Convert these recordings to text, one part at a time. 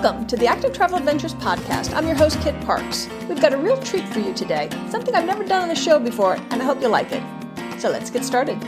Welcome to the Active Travel Adventures podcast. I'm your host, Kit Parks. We've got a real treat for you today, something I've never done on the show before, and I hope you'll like it. So let's get started.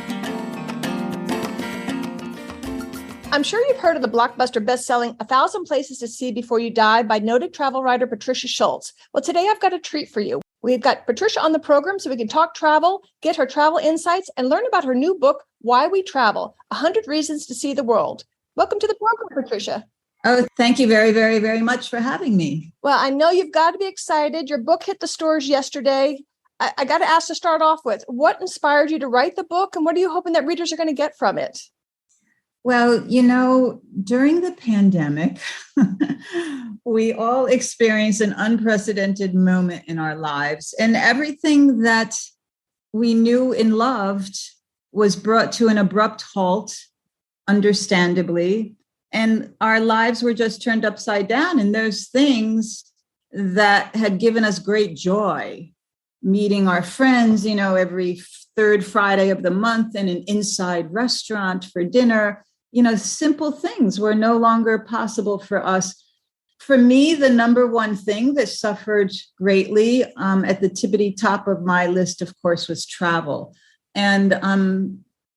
I'm sure you've heard of the blockbuster best-selling 1,000 Places to See Before You Die by noted travel writer Patricia Schultz. Well, today I've got a treat for you. We've got Patricia on the program so we can talk travel, get her travel insights, and learn about her new book, Why We Travel, 100 Reasons to See the World. Welcome to the program, Patricia. Oh, thank you very, very, very much for having me. Well, I know you've got to be excited. Your book hit the stores yesterday. I got to ask to start off with, what inspired you to write the book, and what are you hoping that readers are going to get from it? Well, during the pandemic, we all experienced an unprecedented moment in our lives, and everything that we knew and loved was brought to an abrupt halt, understandably, and our lives were just turned upside down. And those things that had given us great joy, meeting our friends, every third Friday of the month in an inside restaurant for dinner, simple things were no longer possible for us. For me, the number one thing that suffered greatly at the tippity top of my list, of course, was travel. And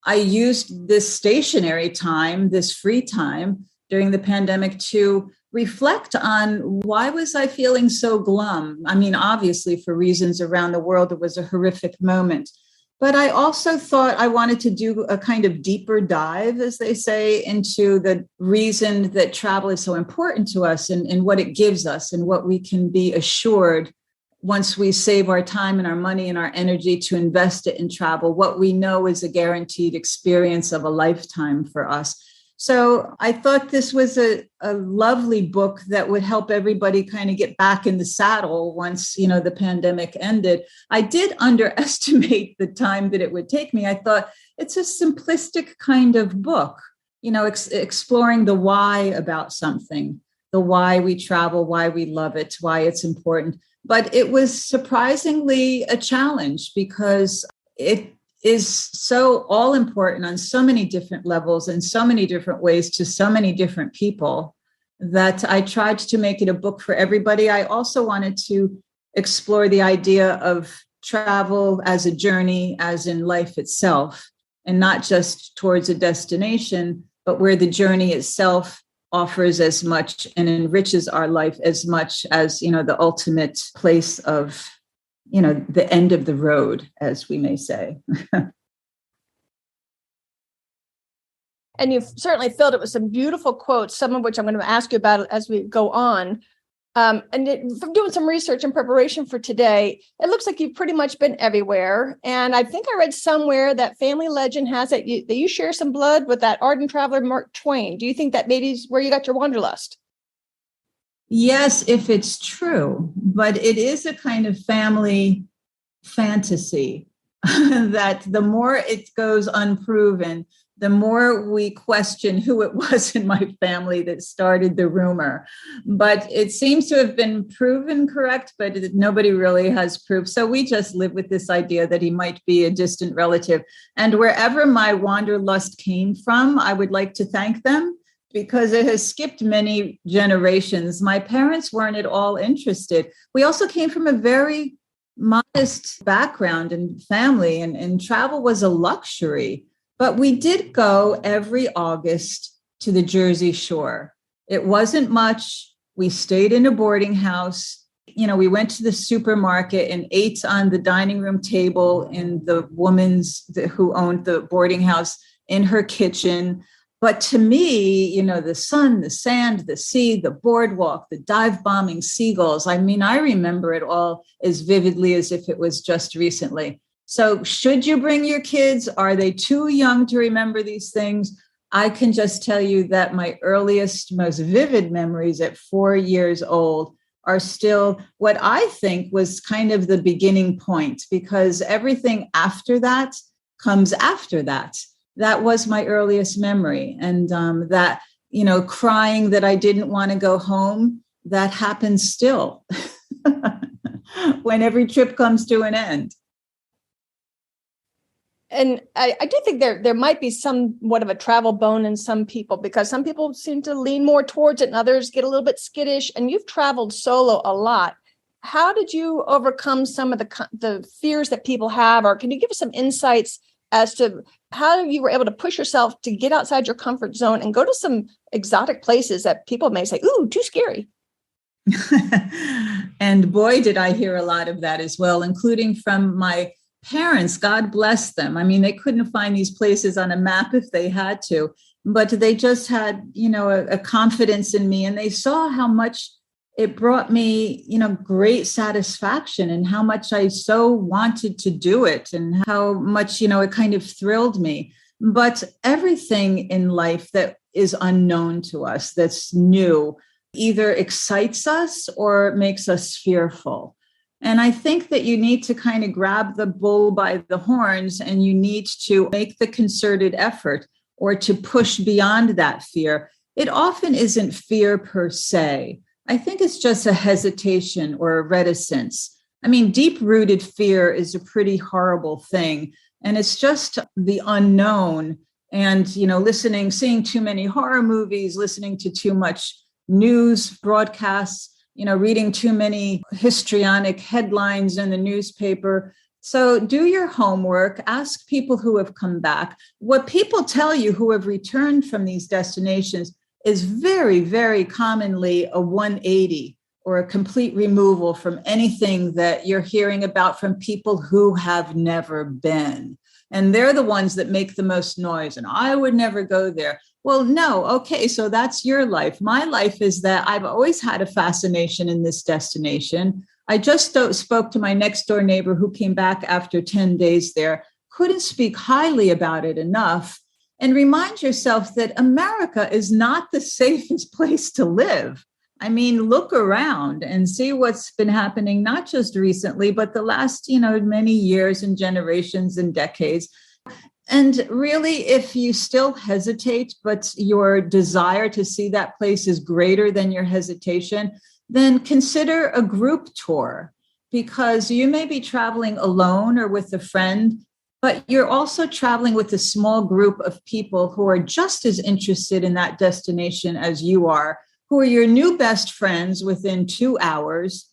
I used this stationary time, this free time during the pandemic to reflect on why was I feeling so glum? I mean, obviously, for reasons around the world, it was a horrific moment. But I also thought I wanted to do a kind of deeper dive, as they say, into the reason that travel is so important to us and what it gives us and what we can be assured once we save our time and our money and our energy to invest it in travel, what we know is a guaranteed experience of a lifetime for us. So I thought this was a lovely book that would help everybody kind of get back in the saddle once, the pandemic ended. I did underestimate the time that it would take me. I thought it's a simplistic kind of book, exploring the why about something, the why we travel, why we love it, why it's important. But it was surprisingly a challenge because it is so all important on so many different levels and so many different ways to so many different people that I tried to make it a book for everybody. I also wanted to explore the idea of travel as a journey, as in life itself, and not just towards a destination, but where the journey itself offers as much and enriches our life as much as, the ultimate place of, the end of the road, as we may say. And you've certainly filled it with some beautiful quotes, some of which I'm going to ask you about as we go on. From doing some research in preparation for today, it looks like you've pretty much been everywhere. And I think I read somewhere that family legend has that you share some blood with that ardent traveler, Mark Twain. Do you think that maybe is where you got your wanderlust? Yes, if it's true, but it is a kind of family fantasy that the more it goes unproven, the more we question who it was in my family that started the rumor. But it seems to have been proven correct, but nobody really has proof. So we just live with this idea that he might be a distant relative. And wherever my wanderlust came from, I would like to thank them because it has skipped many generations. My parents weren't at all interested. We also came from a very modest background and family, and travel was a luxury. But we did go every August to the Jersey Shore. It wasn't much. We stayed in a boarding house. We went to the supermarket and ate on the dining room table in the woman's who owned the boarding house in her kitchen. But to me, the sun, the sand, the sea, the boardwalk, the dive bombing seagulls, I remember it all as vividly as if it was just recently. So should you bring your kids? Are they too young to remember these things? I can just tell you that my earliest, most vivid memories at 4 years old are still what I think was kind of the beginning point, because everything after that comes after that. That was my earliest memory. And that, crying that I didn't want to go home, that happens still when every trip comes to an end. And I do think there might be somewhat of a travel bone in some people, because some people seem to lean more towards it and others get a little bit skittish. And you've traveled solo a lot. How did you overcome some of the fears that people have? Or can you give us some insights as to how you were able to push yourself to get outside your comfort zone and go to some exotic places that people may say, ooh, too scary? And boy, did I hear a lot of that as well, including from my parents. God bless them. I mean, they couldn't find these places on a map if they had to, but they just had, a confidence in me, and they saw how much it brought me, great satisfaction, and how much I so wanted to do it, and how much, it kind of thrilled me. But everything in life that is unknown to us, that's new, either excites us or makes us fearful. And I think that you need to kind of grab the bull by the horns, and you need to make the concerted effort or to push beyond that fear. It often isn't fear per se. I think it's just a hesitation or a reticence. I mean, deep-rooted fear is a pretty horrible thing. And it's just the unknown and, seeing too many horror movies, listening to too much news broadcasts, reading too many histrionic headlines in the newspaper. So do your homework, ask people who have come back. What people tell you who have returned from these destinations is very, very commonly a 180 or a complete removal from anything that you're hearing about from people who have never been. And they're the ones that make the most noise. And I would never go there. Well, no. Okay. So that's your life. My life is that I've always had a fascination in this destination. I just spoke to my next door neighbor who came back after 10 days there, couldn't speak highly about it enough. And remind yourself that America is not the safest place to live. I mean, look around and see what's been happening, not just recently, but the last, many years and generations and decades. And really, if you still hesitate, but your desire to see that place is greater than your hesitation, then consider a group tour, because you may be traveling alone or with a friend, but you're also traveling with a small group of people who are just as interested in that destination as you are, who are your new best friends within 2 hours,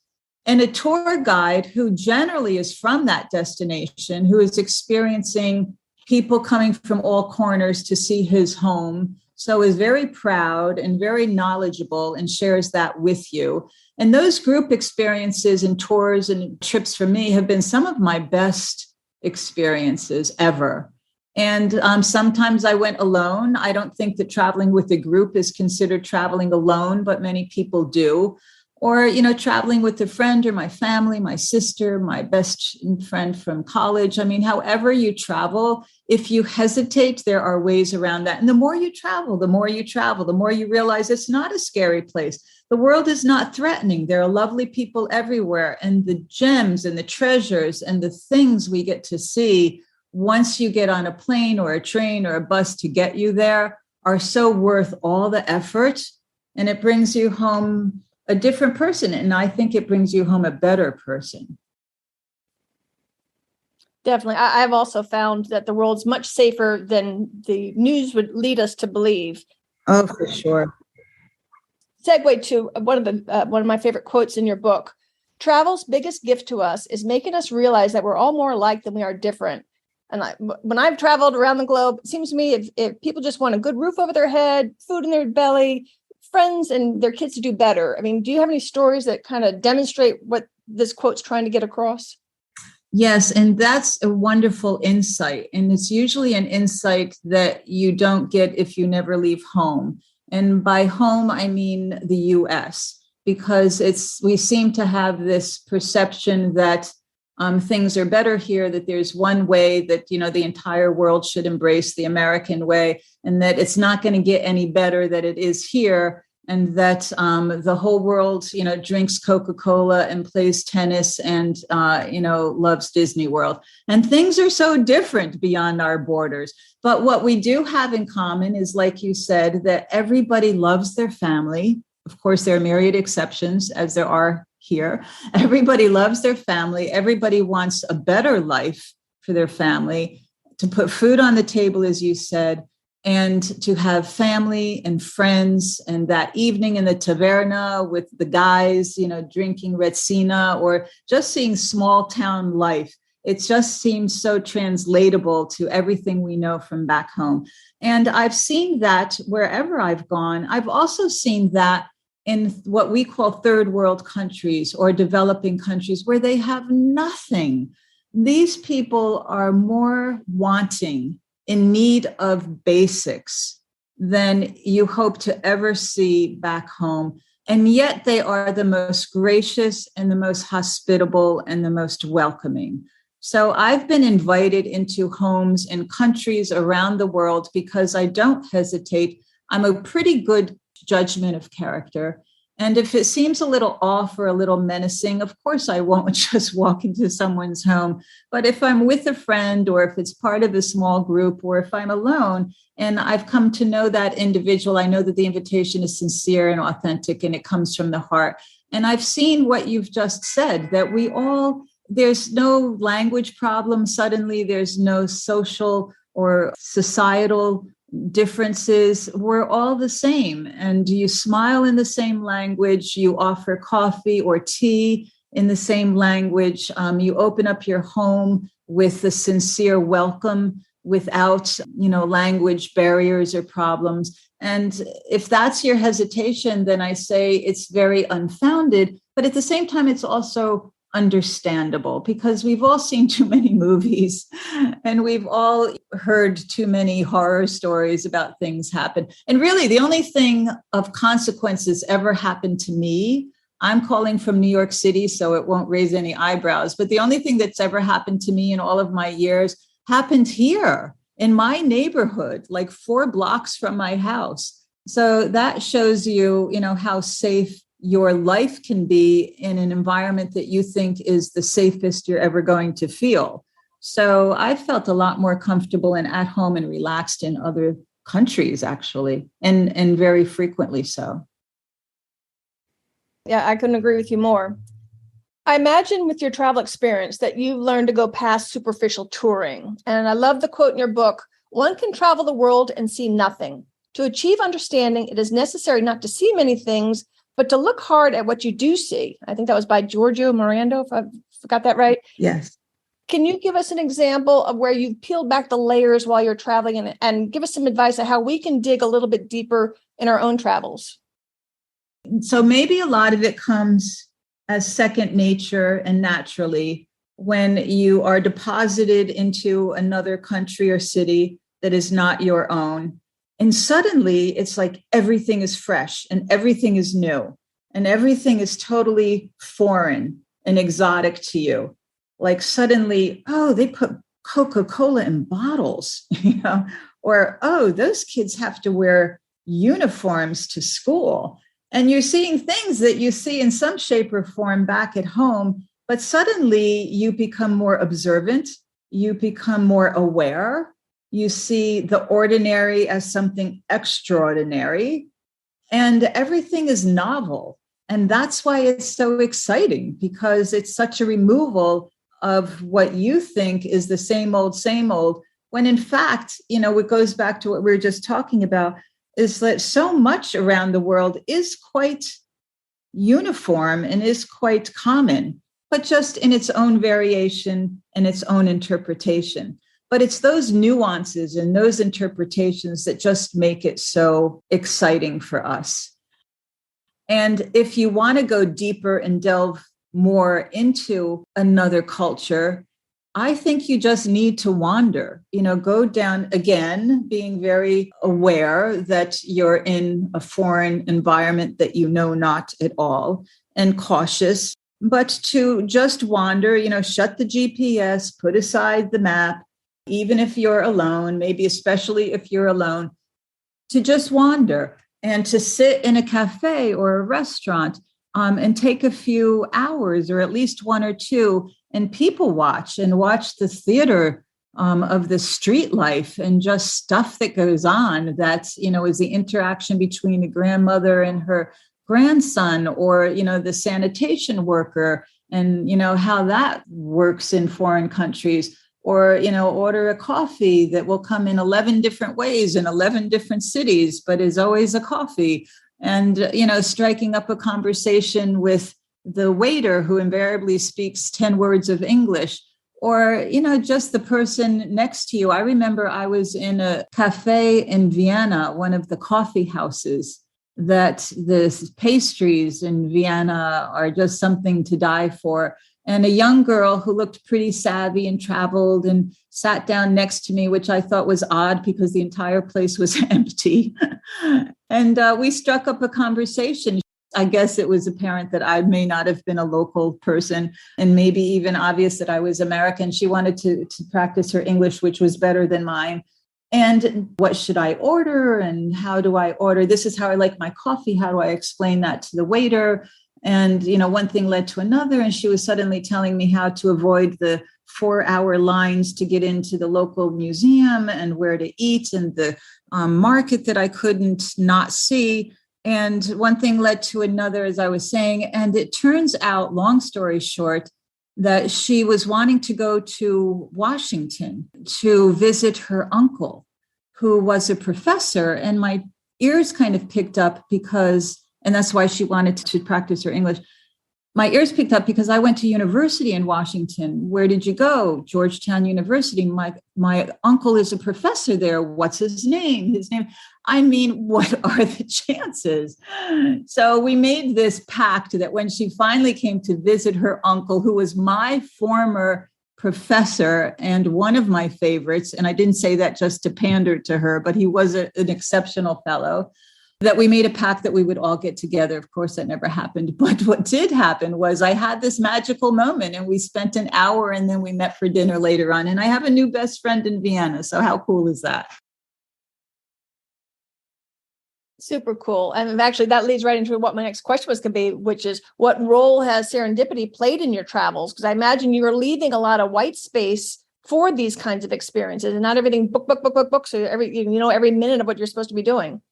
and a tour guide who generally is from that destination, who is experiencing people coming from all corners to see his home. So is very proud and very knowledgeable and shares that with you. And those group experiences and tours and trips for me have been some of my best experiences ever. And sometimes I went alone. I don't think that traveling with a group is considered traveling alone, but many people do. Or, traveling with a friend or my family, my sister, my best friend from college. I mean, however you travel, if you hesitate, there are ways around that. And the more you travel, the more you realize it's not a scary place. The world is not threatening. There are lovely people everywhere. And the gems and the treasures and the things we get to see once you get on a plane or a train or a bus to get you there are so worth all the effort. And it brings you home a different person. And I think it brings you home a better person. Definitely. I've also found that the world's much safer than the news would lead us to believe. Oh, for sure. Segue to one of my favorite quotes in your book. Travel's biggest gift to us is making us realize that we're all more alike than we are different. And when I've traveled around the globe, it seems to me if people just want a good roof over their head, food in their belly, friends and their kids to do better. I mean, do you have any stories that kind of demonstrate what this quote's trying to get across? Yes, and that's a wonderful insight. And it's usually an insight that you don't get if you never leave home. And by home, I mean the US, because we seem to have this perception that things are better here, that there's one way that, the entire world should embrace the American way, and that it's not going to get any better than it is here. And that the whole world, drinks Coca-Cola and plays tennis and, loves Disney World. And things are so different beyond our borders. But what we do have in common is, like you said, that everybody loves their family. Of course, there are myriad exceptions, as there are here. Everybody loves their family. Everybody wants a better life for their family. to put food on the table, as you said, and to have family and friends, and that evening in the taverna with the guys, drinking Retsina, or just seeing small town life. It just seems so translatable to everything we know from back home. And I've seen that wherever I've gone. I've also seen that in what we call third world countries or developing countries where they have nothing. These people are more wanting, in need of basics, than you hope to ever see back home. And yet they are the most gracious and the most hospitable and the most welcoming. So I've been invited into homes in countries around the world because I don't hesitate. I'm a pretty good judgment of character. And if it seems a little off or a little menacing, of course, I won't just walk into someone's home. But if I'm with a friend, or if it's part of a small group, or if I'm alone and I've come to know that individual, I know that the invitation is sincere and authentic and it comes from the heart. And I've seen what you've just said, that there's no language problem. Suddenly, there's no social or societal differences. We're all the same. And you smile in the same language. You offer coffee or tea in the same language. You open up your home with a sincere welcome without, language barriers or problems. And if that's your hesitation, then I say it's very unfounded. But at the same time, it's also understandable, because we've all seen too many movies and we've all heard too many horror stories about things happen. And really, the only thing of consequences ever happened to me, I'm calling from New York City, so it won't raise any eyebrows, but the only thing that's ever happened to me in all of my years happened here in my neighborhood, like 4 blocks from my house. So that shows you, how safe your life can be in an environment that you think is the safest you're ever going to feel. So I felt a lot more comfortable and at home and relaxed in other countries, actually, and very frequently so. Yeah, I couldn't agree with you more. I imagine with your travel experience that you've learned to go past superficial touring. And I love the quote in your book, "One can travel the world and see nothing. To achieve understanding, it is necessary not to see many things, but to look hard at what you do see." I think that was by Giorgio Morando, if I got that right. Yes. Can you give us an example of where you've peeled back the layers while you're traveling, and give us some advice on how we can dig a little bit deeper in our own travels? So maybe a lot of it comes as second nature and naturally when you are deposited into another country or city that is not your own. And suddenly it's like everything is fresh and everything is new and everything is totally foreign and exotic to you. Like suddenly, oh, they put Coca-Cola in bottles, or, oh, those kids have to wear uniforms to school. And you're seeing things that you see in some shape or form back at home, but suddenly you become more observant, you become more aware. You see the ordinary as something extraordinary, and everything is novel. And that's why it's so exciting, because it's such a removal of what you think is the same old, when in fact, it goes back to what we were just talking about, is that so much around the world is quite uniform and is quite common, but just in its own variation and its own interpretation. But it's those nuances and those interpretations that just make it so exciting for us. And if you want to go deeper and delve more into another culture, I think you just need to wander, go down again, being very aware that you're in a foreign environment that you know not at all, and cautious, but to just wander, shut the GPS, put aside the map, even if you're alone, maybe especially if you're alone, to just wander and to sit in a cafe or a restaurant and take a few hours, or at least 1 or 2, and people watch the theater of the street life and just stuff that goes on. That's, is the interaction between the grandmother and her grandson, or, the sanitation worker, and, how that works in foreign countries, or, order a coffee that will come in 11 different ways in 11 different cities, but is always a coffee. And, striking up a conversation with the waiter who invariably speaks 10 words of English, or, just the person next to you. I remember I was in a cafe in Vienna, one of the coffee houses, that the pastries in Vienna are just something to die for. And a young girl who looked pretty savvy and traveled and sat down next to me, which I thought was odd because the entire place was empty. And we struck up a conversation. I guess it was apparent that I may not have been a local person, and maybe even obvious that I was American. She wanted to practice her English, which was better than mine. And what should I order? And how do I order? This is how I like my coffee. How do I explain that to the waiter? And, one thing led to another. And she was suddenly telling me how to avoid the 4-hour lines to get into the local museum and where to eat and the market that I couldn't not see. And one thing led to another, as I was saying. And it turns out, long story short, that she was wanting to go to Washington to visit her uncle, who was a professor. And my ears kind of picked up because, and that's why she wanted to practice her English. My ears picked up because I went to university in Washington. Where did you go? Georgetown University. My uncle is a professor there. What's his name? I mean, what are the chances? So we made this pact that when she finally came to visit her uncle, who was my former professor and one of my favorites, and I didn't say that just to pander to her, but he was an exceptional fellow, that we made a pact that we would all get together. Of course, that never happened. But what did happen was I had this magical moment, and we spent an hour, and then we met for dinner later on. And I have a new best friend in Vienna. So how cool is that? Super cool. And actually, that leads right into what my next question was going to be, which is, what role has serendipity played in your travels? Because I imagine you were leaving a lot of white space for these kinds of experiences, and not everything book. So every minute of what you're supposed to be doing.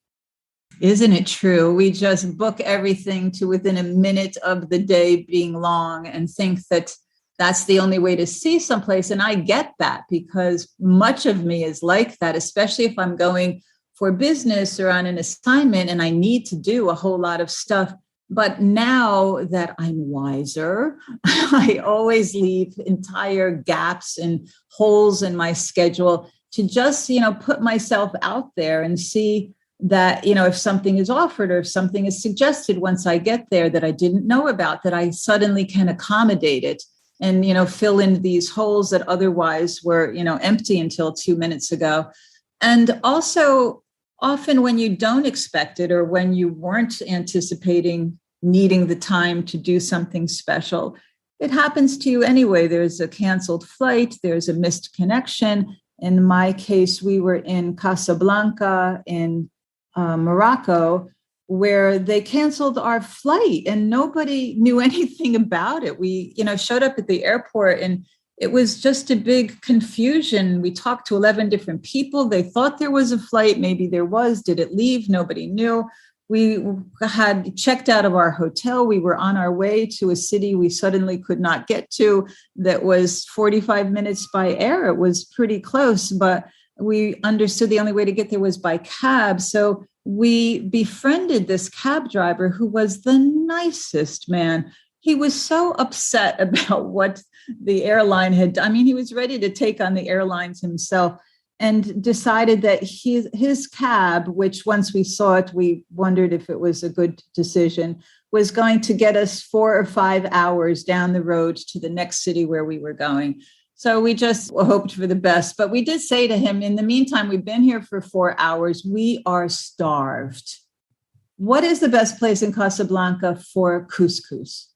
Isn't it true? We just book everything to within a minute of the day being long and think that that's the only way to see someplace. And I get that, because much of me is like that, especially if I'm going for business or on an assignment and I need to do a whole lot of stuff. But now that I'm wiser, I always leave entire gaps and holes in my schedule to just, put myself out there and see that, if something is offered or if something is suggested once I get there that I didn't know about, that I suddenly can accommodate it and, fill in these holes that otherwise were, empty until 2 minutes ago. And also, often when you don't expect it, or when you weren't anticipating needing the time to do something special, it happens to you anyway. There's a canceled flight, there's a missed connection. In my case, we were in Casablanca in Morocco, where they canceled our flight and nobody knew anything about it. We, showed up at the airport and it was just a big confusion. We talked to 11 different people. They thought there was a flight. Maybe there was. Did it leave? Nobody knew. We had checked out of our hotel. We were on our way to a city we suddenly could not get to that was 45 minutes by air. It was pretty close, but we understood the only way to get there was by cab. So we befriended this cab driver who was the nicest man. He was so upset about what the airline had done. I mean, he was ready to take on the airlines himself, and decided that his cab, which once we saw it, we wondered if it was a good decision, was going to get us 4 or 5 hours down the road to the next city where we were going. So we just hoped for the best. But we did say to him, in the meantime, we've been here for 4 hours. We are starved. What is the best place in Casablanca for couscous?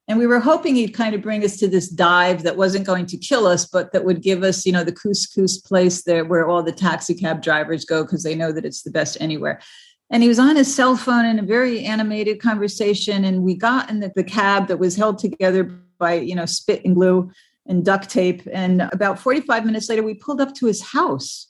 And we were hoping he'd kind of bring us to this dive that wasn't going to kill us, but that would give us, the couscous place there where all the taxi cab drivers go because they know that it's the best anywhere. And he was on his cell phone in a very animated conversation. And we got in the cab that was held together by, spit and glue and duct tape. And about 45 minutes later, we pulled up to his house.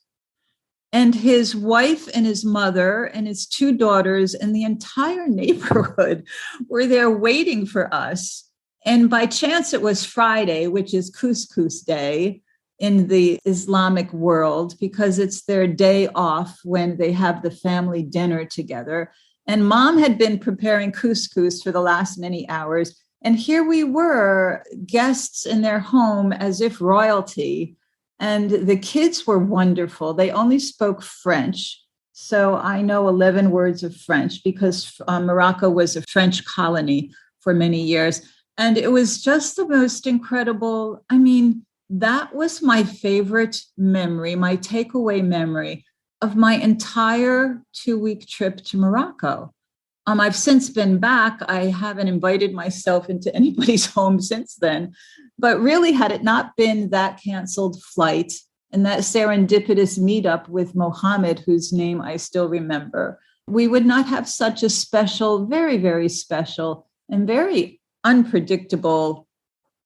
And his wife and his mother and his 2 daughters and the entire neighborhood were there waiting for us. And by chance, it was Friday, which is couscous day. in the Islamic world because it's their day off when they have the family dinner together. And mom had been preparing couscous for the last many hours. And here we were, guests in their home as if royalty. And the kids were wonderful. They only spoke French. So I know 11 words of French because Morocco was a French colony for many years. And it was just the most incredible. I mean, that was my favorite memory, my takeaway memory of my entire 2-week trip to Morocco. I've since been back. I haven't invited myself into anybody's home since then. But really, had it not been that canceled flight and that serendipitous meetup with Mohammed, whose name I still remember, we would not have such a special, very, very special and very unpredictable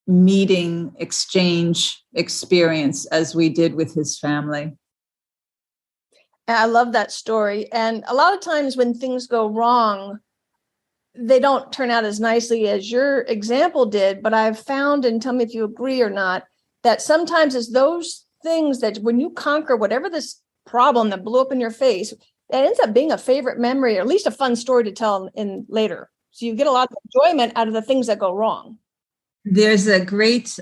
meeting, exchange, experience as we did with his family. I love that story. And a lot of times when things go wrong, they don't turn out as nicely as your example did. But I've found, and tell me if you agree or not, that sometimes it's those things that when you conquer whatever this problem that blew up in your face, it ends up being a favorite memory, or at least a fun story to tell in later. So you get a lot of enjoyment out of the things that go wrong. There's a great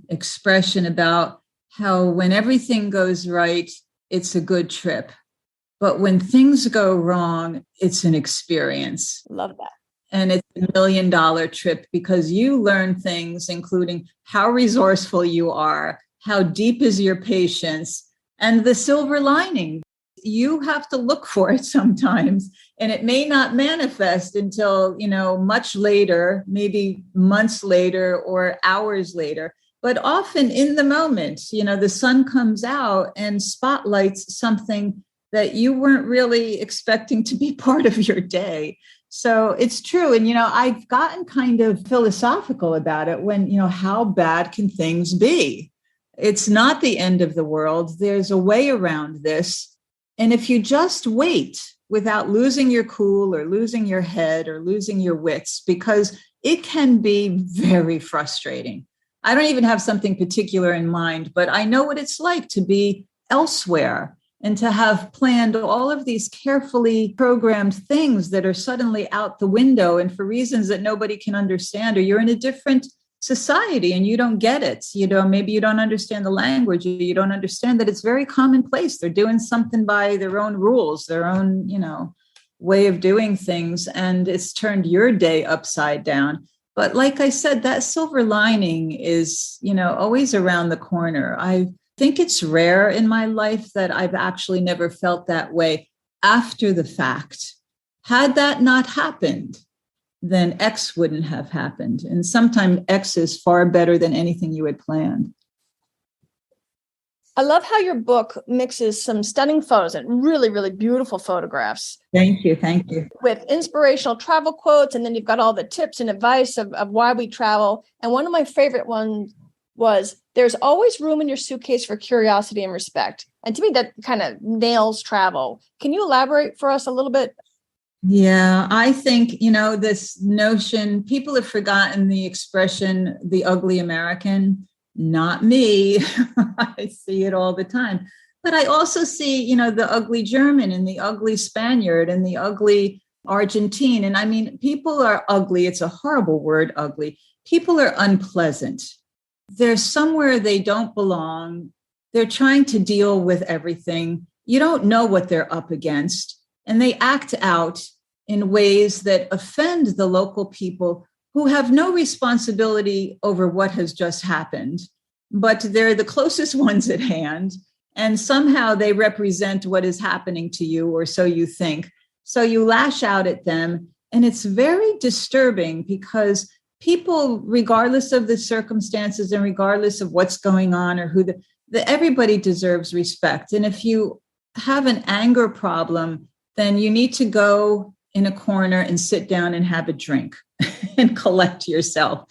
expression about how when everything goes right, it's a good trip. But when things go wrong, it's an experience. Love that. And it's $1 million trip because you learn things, including how resourceful you are, how deep is your patience, and the silver lining. You have to look for it sometimes, and it may not manifest until, much later, maybe months later or hours later. But often in the moment, the sun comes out and spotlights something that you weren't really expecting to be part of your day. So it's true. And, I've gotten kind of philosophical about it when, how bad can things be? It's not the end of the world. There's a way around this. And if you just wait without losing your cool or losing your head or losing your wits, because it can be very frustrating. I don't even have something particular in mind, but I know what it's like to be elsewhere and to have planned all of these carefully programmed things that are suddenly out the window and for reasons that nobody can understand, or you're in a different society and you don't get it. Maybe you don't understand the language. You don't understand that it's very commonplace. They're doing something by their own rules, their own, way of doing things. And it's turned your day upside down. But like I said, that silver lining is, always around the corner. I think it's rare in my life that I've actually never felt that way after the fact. Had that not happened, then X wouldn't have happened. And sometimes X is far better than anything you had planned. I love how your book mixes some stunning photos and really, really beautiful photographs. Thank you. Thank you. With inspirational travel quotes. And then you've got all the tips and advice of why we travel. And one of my favorite ones was, there's always room in your suitcase for curiosity and respect. And to me, that kind of nails travel. Can you elaborate for us a little bit? Yeah, I think, this notion, people have forgotten the expression, the ugly American. Not me. I see it all the time. But I also see, the ugly German and the ugly Spaniard and the ugly Argentine. And I mean, people are ugly. It's a horrible word, ugly. People are unpleasant. They're somewhere they don't belong. They're trying to deal with everything. You don't know what they're up against. And they act out in ways that offend the local people who have no responsibility over what has just happened, but they're the closest ones at hand. And somehow they represent what is happening to you, or so you think. So you lash out at them. And it's very disturbing because people, regardless of the circumstances and regardless of what's going on or who everybody deserves respect. And if you have an anger problem, then you need to go in a corner and sit down and have a drink and collect yourself.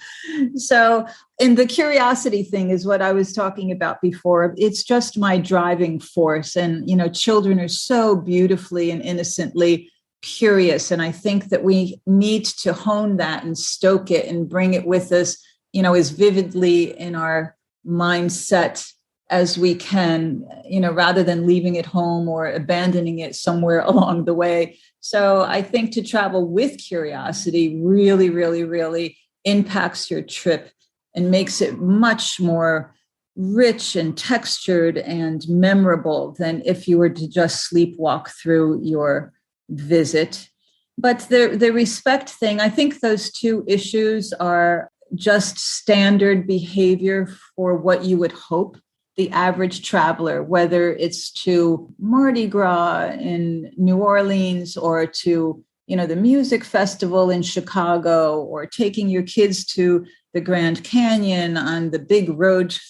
So, and the curiosity thing is what I was talking about before. It's just my driving force. And, children are so beautifully and innocently curious. And I think that we need to hone that and stoke it and bring it with us, as vividly in our mindset as we can, rather than leaving it home or abandoning it somewhere along the way. So I think to travel with curiosity really, really, really impacts your trip and makes it much more rich and textured and memorable than if you were to just sleepwalk through your visit. But the respect thing, I think those two issues are just standard behavior for what you would hope the average traveler, whether it's to Mardi Gras in New Orleans or to, the music festival in Chicago, or taking your kids to the Grand Canyon on the big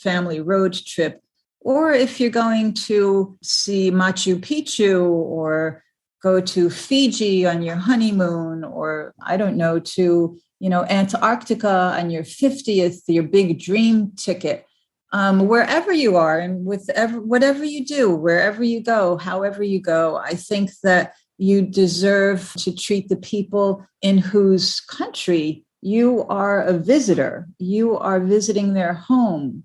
family road trip, or if you're going to see Machu Picchu or go to Fiji on your honeymoon, or I don't know, to, Antarctica on your 50th, your big dream ticket. Wherever you are and whatever you do, wherever you go, however you go, I think that you deserve to treat the people in whose country you are a visitor. You are visiting their home,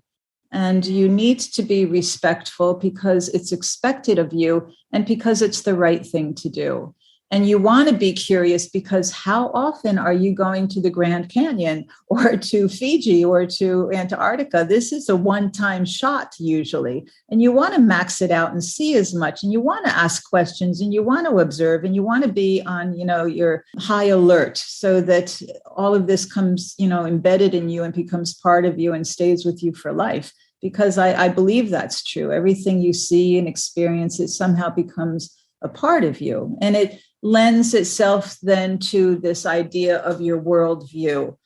and you need to be respectful because it's expected of you and because it's the right thing to do. And you want to be curious because how often are you going to the Grand Canyon or to Fiji or to Antarctica? This is a one-time shot usually. And you want to max it out and see as much. And you want to ask questions and you want to observe and you want to be on, your high alert so that all of this comes, embedded in you and becomes part of you and stays with you for life. Because I believe that's true. Everything you see and experience, it somehow becomes a part of you. And it lends itself then to this idea of your worldview.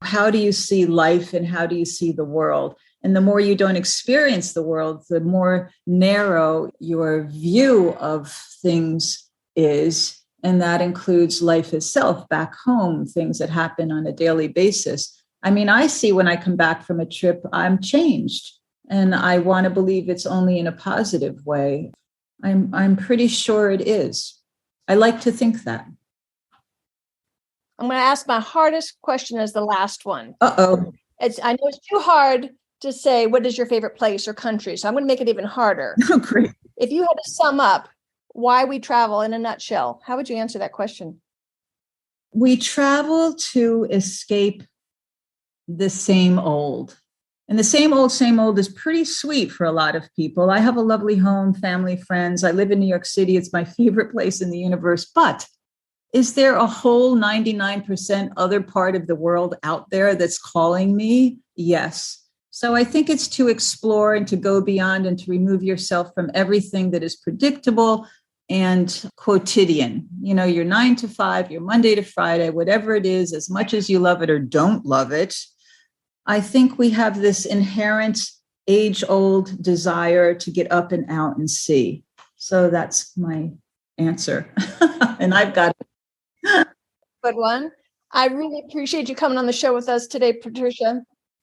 How do you see life and how do you see the world? And the more you don't experience the world, the more narrow your view of things is. And that includes life itself back home, things that happen on a daily basis. I mean, I see when I come back from a trip, I'm changed. And I want to believe it's only in a positive way. I'm pretty sure it is. I like to think that. I'm going to ask my hardest question as the last one. Uh-oh. I know it's too hard to say, what is your favorite place or country? So I'm going to make it even harder. Oh, great. If you had to sum up why we travel in a nutshell, how would you answer that question? We travel to escape the same old. And the same old is pretty sweet for a lot of people. I have a lovely home, family, friends. I live in New York City. It's my favorite place in the universe. But is there a whole 99% other part of the world out there that's calling me? Yes. So I think it's to explore and to go beyond and to remove yourself from everything that is predictable and quotidian. Your 9 to 5, your Monday to Friday, whatever it is, as much as you love it or don't love it. I think we have this inherent age-old desire to get up and out and see. So that's my answer. And I've got it. Good one. I really appreciate you coming on the show with us today, Patricia.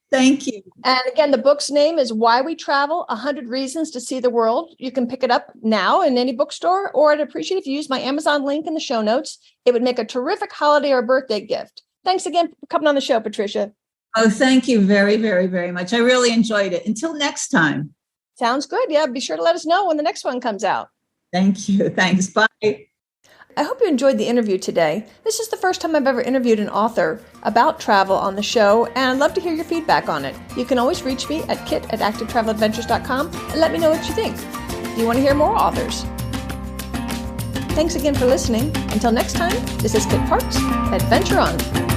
Thank you. And again, the book's name is Why We Travel, 100 Reasons to See the World. You can pick it up now in any bookstore, or I'd appreciate if you use my Amazon link in the show notes. It would make a terrific holiday or birthday gift. Thanks again for coming on the show, Patricia. Oh, thank you very, very, very much. I really enjoyed it. Until next time. Sounds good. Yeah, be sure to let us know when the next one comes out. Thank you. Thanks. Bye. I hope you enjoyed the interview today. This is the first time I've ever interviewed an author about travel on the show, and I'd love to hear your feedback on it. You can always reach me at kit@activetraveladventures.com and let me know what you think. Do you want to hear more authors? Thanks again for listening. Until next time, this is Kit Parks. Adventure on.